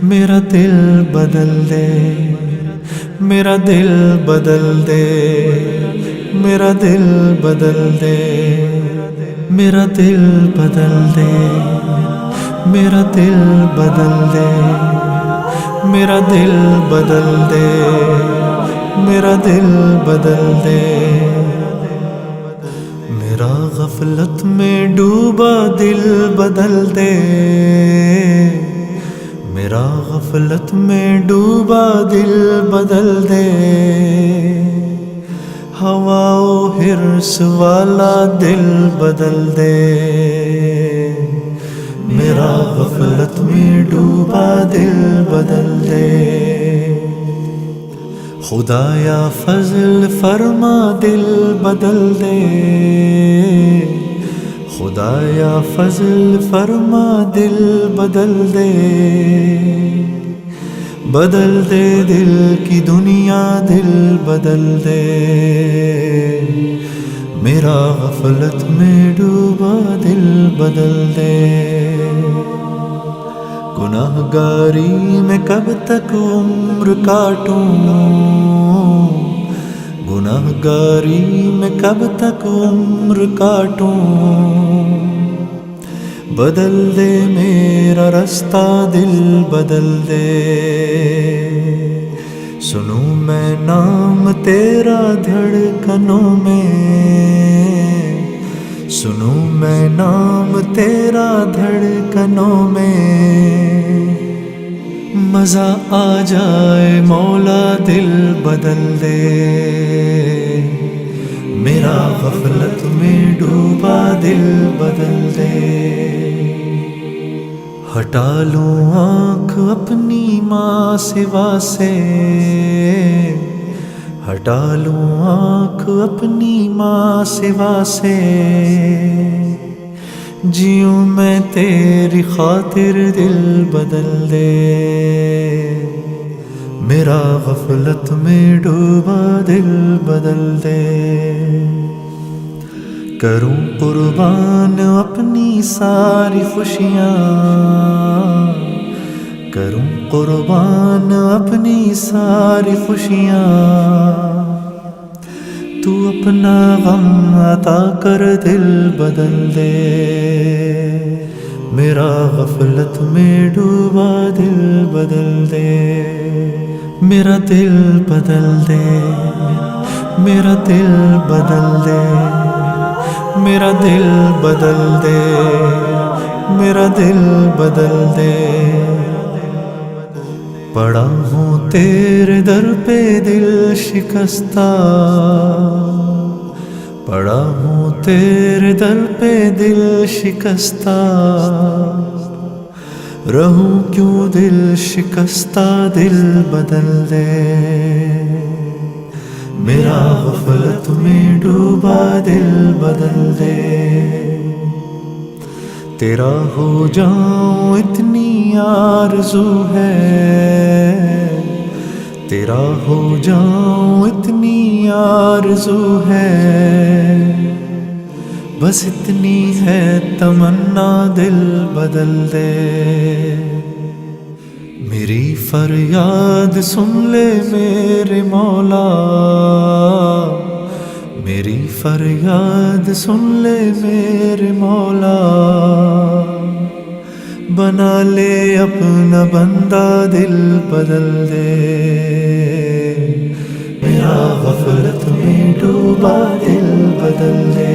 میرا دل بدل دے، میرا دل بدل دے، میرا دل بدل دے، میرا دل بدل دے، میرا دل بدل دے، میرا دل بدل دے، میرا دل بدل دے، میرا غفلت میں ڈوبا دل بدل دے، میرا غفلت میں ڈوبا دل بدل دے، ہوا و حرص والا دل بدل دے، میرا غفلت میں ڈوبا دل بدل دے، خدایا فضل فرما دل بدل دے، خدایا فضل فرما دل بدل دے، بدل دے دل کی دنیا دل بدل دے، میرا غفلت میں ڈوبا دل بدل دے، گناہگاری میں کب تک عمر کاٹوں، گناہگاری میں کب تک عمر کاٹوں، بدل دے میرا رستہ دل بدل دے، سنوں میں نام تیرا دھڑکنوں میں، سنوں میں نام تیرا دھڑکنوں میں، مزہ آ جائے مولا دل بدل دے، میرا غفلت میں ڈوبا دل بدل دے، ہٹا لوں آنکھ اپنی ماں سوا سے، ہٹا لوں آنکھ اپنی ماں سوا سے، جیوں میں تیری خاطر دل بدل دے، میرا غفلت میں ڈوبا دل بدل دے، کروں قربان اپنی ساری خوشیاں، کروں قربان اپنی ساری خوشیاں، تو اپنا غم عطا کر دل بدل دے، میرا غفلت میں ڈوبا دل بدل دے، میرا دل بدل دے، میرا دل بدل دے، میرا دل بدل دے، میرا دل بدل دے، پڑا ہوں تیرے در پہ دل شکستہ، پڑا ہوں تیرے در پہ دل شکستہ، رہوں کیوں دل شکستہ دل بدل دے، میرا غفلت میں ڈوبا دل بدل دے، تیرا ہو جاؤں اتنی آرزو ہے، تیرا ہو جاؤں اتنی آرزو ہے، بس اتنی ہے تمنا دل بدل دے، میری فریاد سن لے میرے مولا، میری فریاد سن لے میرے مولا، بنا لے اپنا بندہ دل بدل دے، میرا غفلت میں ڈوبا دل بدل دے،